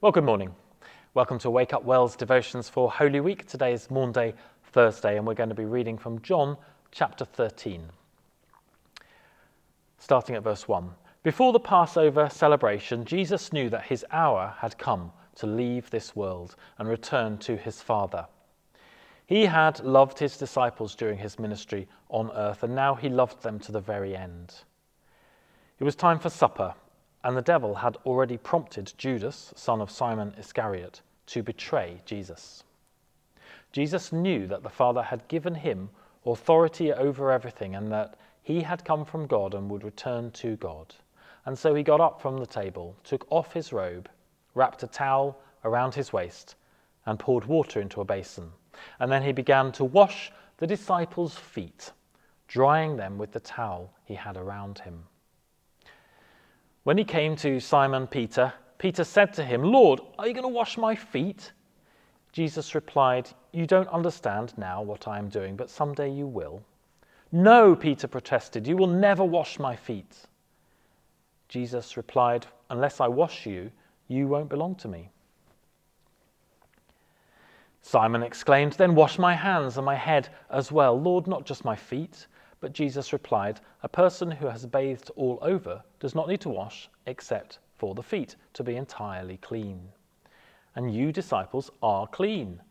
Well, good morning. Welcome to Wake Up Well's devotions for Holy Week. Today is Maundy Thursday, and we're going to be reading from John chapter 13. Starting at verse 1. Before the Passover celebration, Jesus knew that his hour had come to leave this world and return to his Father. He had loved his disciples during his ministry on earth, and now he loved them to the very end. It was time for supper, and the devil had already prompted Judas, son of Simon Iscariot, to betray Jesus. Jesus knew that the Father had given him authority over everything and that he had come from God and would return to God. And so he got up from the table, took off his robe, wrapped a towel around his waist, and poured water into a basin. And then he began to wash the disciples' feet, drying them with the towel he had around him. When he came to Simon Peter, Peter said to him, "Lord, are you going to wash my feet?" Jesus replied, "You don't understand now what I am doing, but someday you will." "No," Peter protested, "you will never wash my feet." Jesus replied, "Unless I wash you, you won't belong to me." Simon exclaimed, "Then wash my hands and my head as well." "Lord, not just my feet." But Jesus replied, "A person who has bathed all over does not need to wash except for the feet to be entirely clean. And you disciples are clean,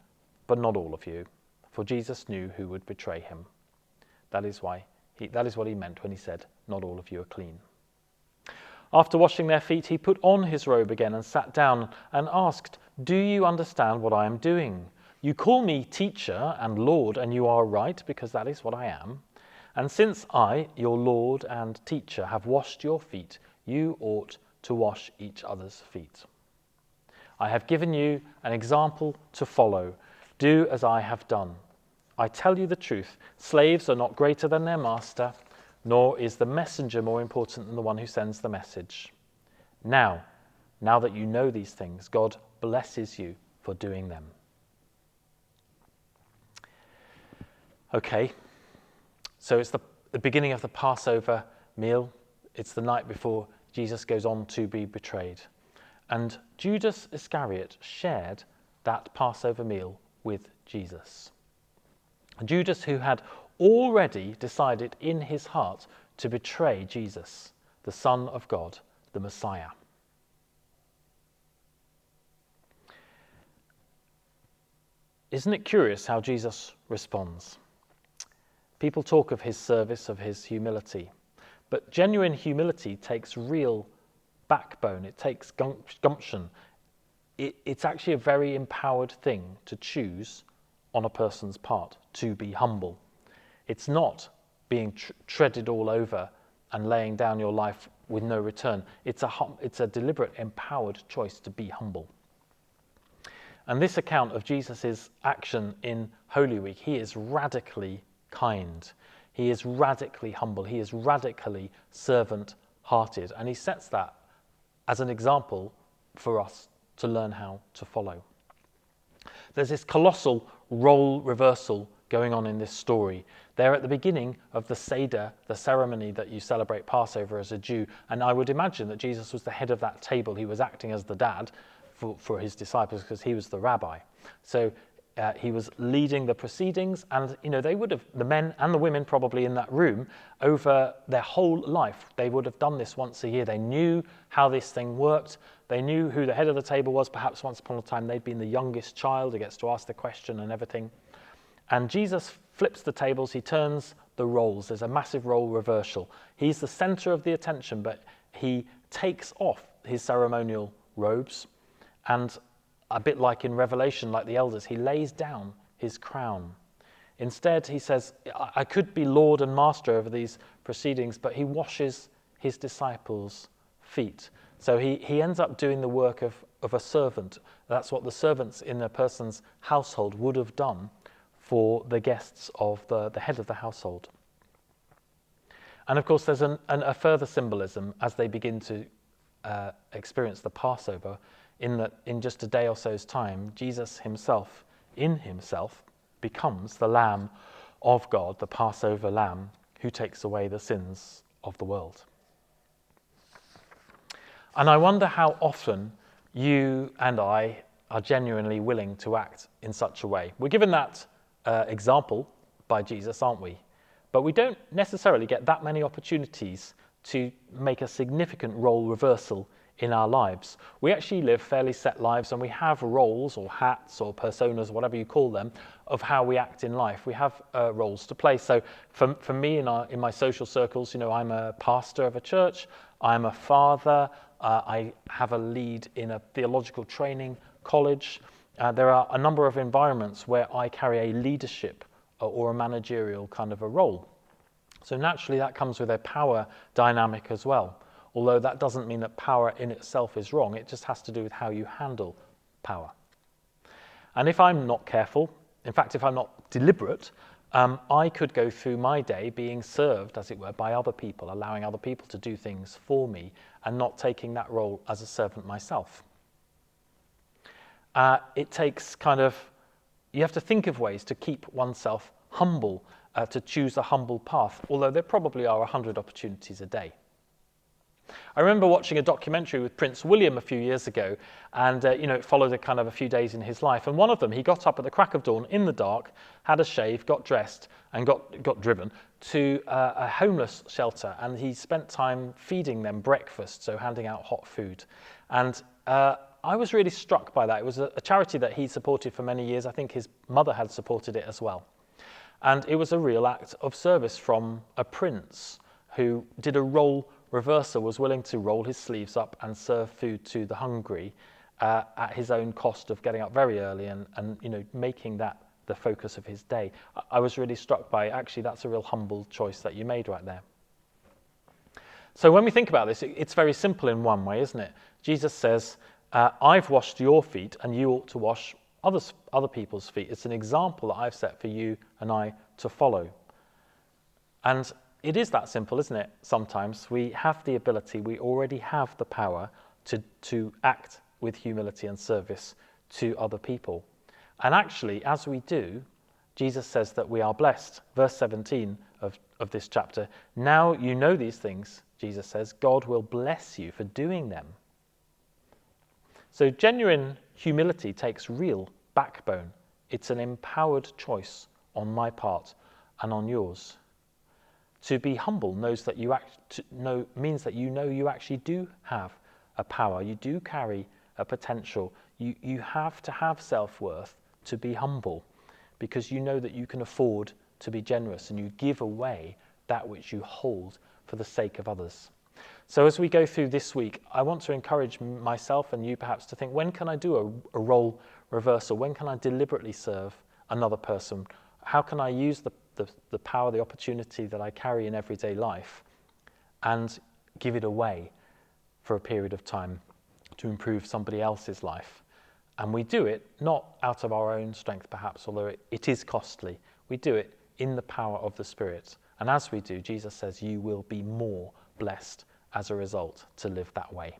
but not all of you." For Jesus knew who would betray him. That is what he meant when he said, "Not all of you are clean." After washing their feet, he put on his robe again and sat down and asked, "Do you understand what I am doing? You call me teacher and Lord, and you are right, because that is what I am. And since I, your Lord and teacher, have washed your feet, you ought to wash each other's feet. I have given you an example to follow. Do as I have done. I tell you the truth, slaves are not greater than their master, nor is the messenger more important than the one who sends the message. Now that you know these things, God blesses you for doing them." Okay. So it's the beginning of the Passover meal. It's the night before Jesus goes on to be betrayed. And Judas Iscariot shared that Passover meal with Jesus. Judas, who had already decided in his heart to betray Jesus, the Son of God, the Messiah. Isn't it curious how Jesus responds? People talk of his service, of his humility, but genuine humility takes real backbone. It takes gumption. It's actually a very empowered thing to choose on a person's part, to be humble. It's not being treaded all over and laying down your life with no return. It's a deliberate, empowered choice to be humble. And this account of Jesus' action in Holy Week, he is radically kind. He is radically humble. He is radically servant-hearted. And he sets that as an example for us to learn how to follow. There's this colossal role reversal going on in this story. They're at the beginning of the Seder, the ceremony that you celebrate Passover as a Jew. And I would imagine that Jesus was the head of that table. He was acting as the dad for his disciples because he was the rabbi. So he was leading the proceedings, and they would have, the men and the women probably in that room, over their whole life, they would have done this once a year. They knew how this thing worked. They knew who the head of the table was. Perhaps once upon a time they'd been the youngest child who gets to ask the question and everything. And Jesus flips the tables. He turns the roles. There's a massive role reversal. He's the center of the attention, but he takes off his ceremonial robes, and a bit like in Revelation, like the elders, he lays down his crown. Instead, he says, I could be Lord and Master over these proceedings, but he washes his disciples' feet. So he ends up doing the work of a servant. That's what the servants in a person's household would have done for the guests of the head of the household. And of course, there's a further symbolism as they begin to experience the Passover, in that in just a day or so's time, Jesus himself, in himself, becomes the Lamb of God, the Passover Lamb, who takes away the sins of the world. And I wonder how often you and I are genuinely willing to act in such a way. We're given that example by Jesus, aren't we? But we don't necessarily get that many opportunities to make a significant role reversal in our lives. We actually live fairly set lives, and we have roles or hats or personas, whatever you call them, of how we act in life. We have roles to play. So for me in my social circles, I'm a pastor of a church, I'm a father, I have a lead in a theological training college. There are a number of environments where I carry a leadership or a managerial kind of a role. So naturally that comes with a power dynamic as well. Although that doesn't mean that power in itself is wrong, it just has to do with how you handle power. And if I'm not careful, in fact, if I'm not deliberate, I could go through my day being served, as it were, by other people, allowing other people to do things for me and not taking that role as a servant myself. It takes you have to think of ways to keep oneself humble, to choose a humble path, although there probably are 100 opportunities a day. I remember watching a documentary with Prince William a few years ago, and it followed a few days in his life. And one of them, he got up at the crack of dawn in the dark, had a shave, got dressed, and got driven to a homeless shelter. And he spent time feeding them breakfast, so handing out hot food. And I was really struck by that. It was a charity that he supported for many years. I think his mother had supported it as well. And it was a real act of service from a prince who did a role reversal, was willing to roll his sleeves up and serve food to the hungry at his own cost of getting up very early and making that the focus of his day. I was really struck by, actually, that's a real humble choice that you made right there. So when we think about this, it's very simple in one way, isn't it? Jesus says, I've washed your feet and you ought to wash other people's feet. It's an example that I've set for you and I to follow. And it is that simple, isn't it? Sometimes we have the ability, we already have the power to act with humility and service to other people. And actually, as we do, Jesus says that we are blessed. Verse 17 of this chapter, now you know these things, Jesus says, God will bless you for doing them. So genuine humility takes real backbone. It's an empowered choice on my part and on yours. To be humble means that you actually do have a power. You do carry a potential. You have to have self-worth to be humble, because you know that you can afford to be generous and you give away that which you hold for the sake of others. So as we go through this week, I want to encourage myself and you perhaps to think, when can I do a role reversal? When can I deliberately serve another person? How can I use the power, the opportunity that I carry in everyday life and give it away for a period of time to improve somebody else's life? And we do it not out of our own strength perhaps, although it is costly. We do it in the power of the Spirit. And as we do, Jesus says you will be more blessed as a result to live that way.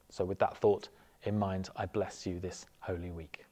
So with that thought in mind, I bless you this Holy Week.